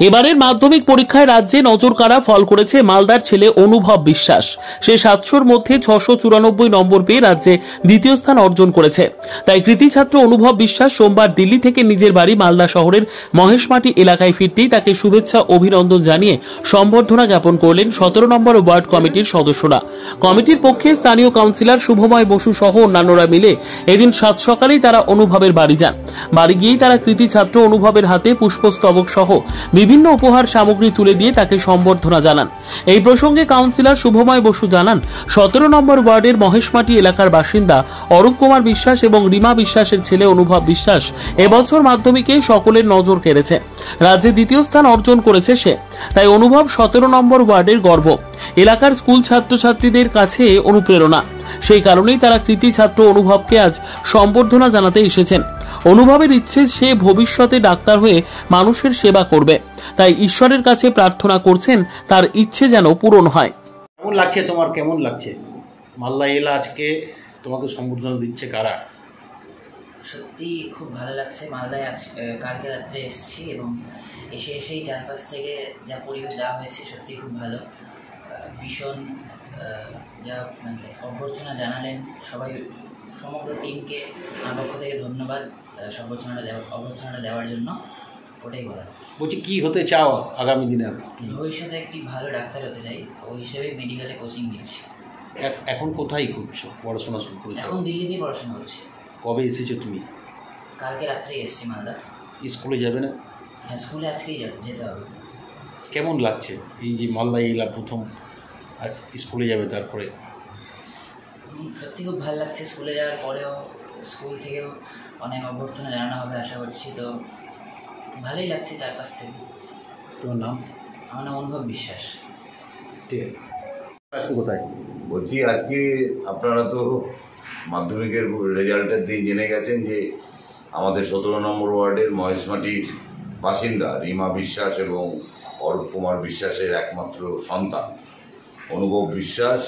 এবারের মাধ্যমিক পরীক্ষায় রাজ্যে নজর কাড়া ফল করেছে মালদার ছেলে অনুভব বিশ্বাস। সে 700-র মধ্যে 694 নম্বর পেয়ে রাজ্যে দ্বিতীয় স্থান অর্জন করেছে। তাই কৃতি ছাত্র অনুভব বিশ্বাস সোমবার দিল্লি থেকে নিজের বাড়ি মালদা শহরের মহেশমাটি এলাকায় ফিরতেই তাকে শুভেচ্ছা অভিনন্দন জানিয়ে সম্বর্ধনা জ্ঞাপন করলেন 17 নম্বর ওয়ার্ড কমিটির সদস্যরা। কমিটির পক্ষে স্থানীয় কাউন্সিলর শুভময় বসু সহ অন্যান্যরা মিলে এদিন সাত সকালেই তারা অনুভবের বাড়ি যান। বাড়ি গিয়েই তারা কৃতি ছাত্র অনুভবের হাতে পুষ্পস্তবক সহ বিভিন্ন উপহার সামগ্রী তুলে দিয়ে তাকে সম্বর্ধনা জানান। এই প্রসঙ্গে কাউন্সিলর শুভময় বসু জানান, 17 নম্বর ওয়ার্ডের মহেশমাটি এলাকার বাসিন্দা অরূপ কুমার বিশ্বাস এবং রিমা বিশ্বাসের ছেলে অনুভব বিশ্বাস এবছর মাধ্যমিকে সকলের নজর কেড়েছে। রাজ্যে দ্বিতীয় স্থান অর্জন করেছে সে। তাই অনুভব 17 নম্বর ওয়ার্ডের গর্ব, এলাকার স্কুল ছাত্রছাত্রীদের কাছে অনুপ্রেরণা। সেই কারণেই তারা কৃতি ছাত্র অনুভবকে আজ সম্বর্ধনা জানাতে এসেছেন। অনুভবের ইচ্ছে সে ভবিষ্যতে ডাক্তার হয়ে মানুষের সেবা করবে। তাই ঈশ্বরের কাছে প্রার্থনা করছেন তার ইচ্ছে যেন পূরণ হয়। কেমন লাগছে তোমার, কেমন লাগছে মালদা এলা আজকে তোমাকে সম্বর্ধনা দিচ্ছে কারা? সত্যি খুব ভালো লাগছে। মালদায় আজ কালকে রাত্রে এসেছি এবং এসেই চারপাশ থেকে যা পরিবেশ দেওয়া হয়েছে সত্যি খুব ভালো। ভীষণ যা মানে অভ্যর্থনা জানালেন সবাই, সমগ্র টিমকে আমার পক্ষ থেকে ধন্যবাদ অভ্যর্থনাটা দেওয়ার জন্য। ওটাই বলার। বলছি কি হতে চাও আগামী দিনে? ভবিষ্যতে একটি ভালো ডাক্তার হতে চাই, ওই হিসেবে মেডিকেলে কোচিং নিচ্ছি। এখন কোথায় করছো পড়াশোনা শুরু করেছো? এখন দিল্লিতেই পড়াশোনা করছি। কবে এসেছো তুমি? কালকে রাত্রেই এসেছি মালদা। স্কুলে যাবে না? হ্যাঁ, স্কুলে আজকেই যেতে হবে। কেমন লাগছে এই যে মালদা এলা প্রথম আজ স্কুলে যাবে? তারপরে সত্যি খুব ভালো লাগছে। স্কুলে যাওয়ার পরেও স্কুল থেকেও অনেক অভ্যর্থনা জানানো হবে আশা করছি, তো ভালোই লাগছে চারপাশ থেকে। তোমার নাম? আমার নাম অনুভব বিশ্বাস। ঠিক আছে। আজকে কোথায়? বলছি আজকে আপনারা তো মাধ্যমিকের রেজাল্টের দিন জেনে গেছেন যে আমাদের 17 নম্বর ওয়ার্ডের মহেশমাটির বাসিন্দা রিমা বিশ্বাস এবং অরূপ কুমার বিশ্বাসের একমাত্র সন্তান অনুভব বিশ্বাস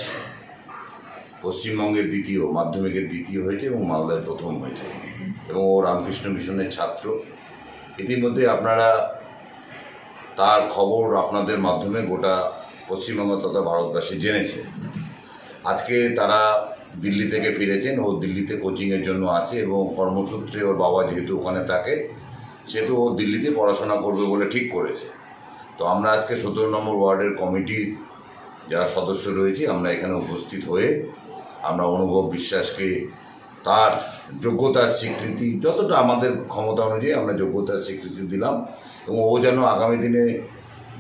পশ্চিমবঙ্গের মাধ্যমিকের দ্বিতীয় হয়েছে এবং মালদায় প্রথম হয়েছে এবং ও রামকৃষ্ণ মিশনের ছাত্র। ইতিমধ্যে আপনারা তার খবর আপনাদের মাধ্যমে গোটা পশ্চিমবঙ্গ তথা ভারতবাসী জেনেছে। আজকে তারা দিল্লি থেকে ফিরেছেন, ও দিল্লিতে কোচিংয়ের জন্য আছে এবং কর্মসূত্রে ওর বাবা যেহেতু ওখানে থাকে সেহেতু ও দিল্লিতে পড়াশোনা করবে বলে ঠিক করেছে। তো আমরা আজকে 17 নম্বর ওয়ার্ডের কমিটির যারা সদস্য রয়েছে আমরা এখানে উপস্থিত হয়ে আমরা অনুভব বিশ্বাসকে তার যোগ্যতার স্বীকৃতি যতটা আমাদের ক্ষমতা অনুযায়ী আমরা যোগ্যতার স্বীকৃতি দিলাম এবং ও যেন আগামী দিনে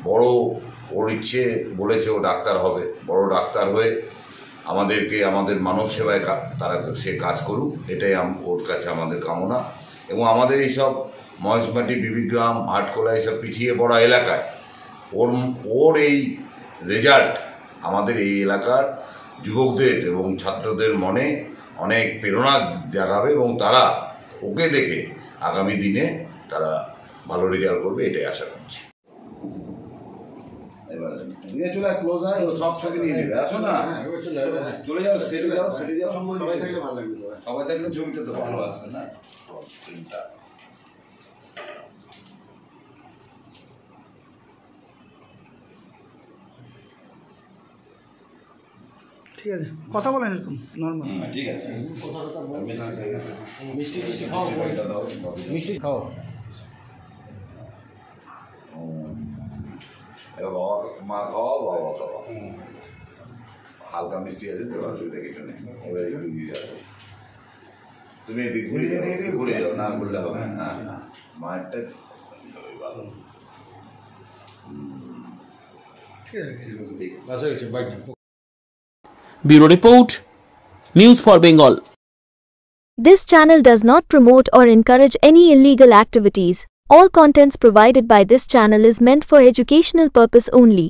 বড়, ওর ইচ্ছে বলেছে ও ডাক্তার হবে, বড় ডাক্তার হয়ে আমাদেরকে আমাদের মানব সেবায় সে কাজ করুক, এটাই ওর কাছে আমাদের কামনা। এবং আমাদের এইসব মহেশমাটি, বিবিগ্রাম, আটকোলা এইসব পিছিয়ে পড়া এলাকায় ওর এই রেজাল্ট আমাদের এই এলাকার যুবকদের এবং ছাত্রদের মনে অনেক প্রেরণা জাগাবে এবং তারা ওকে দেখে আগামী দিনে তারা ভালো রেজাল্ট করবে, এটাই আশা করছি। চলে ক্লোজ হয় ও সব সাথে নিয়ে নেবে। আসো না, চলে যাও, সেটে যাও। সবাই থাকলে ভালো লাগবে, সবাই থাকলে ছবিটা তো ভালো আসবে না। ঠিক আছে, কথা বলেন এরকম নর্মাল। ঠিক আছে, মিষ্টি খাও। বাবা মা খাওয়া, বাবা খাওয়া, হালকা মিষ্টি আছে তো, অসুবিধা কিছু নেই। এবার একটু তুমি এদিকে ঘুরে যাও, না ঘুরলে হবে। হ্যাঁ, মায়েরটা ভালো। ঠিক আছে, ঠিক আছে। Bureau Report, News for Bengal. This channel does not promote or encourage any illegal activities. All contents provided by this channel is meant for educational purpose only.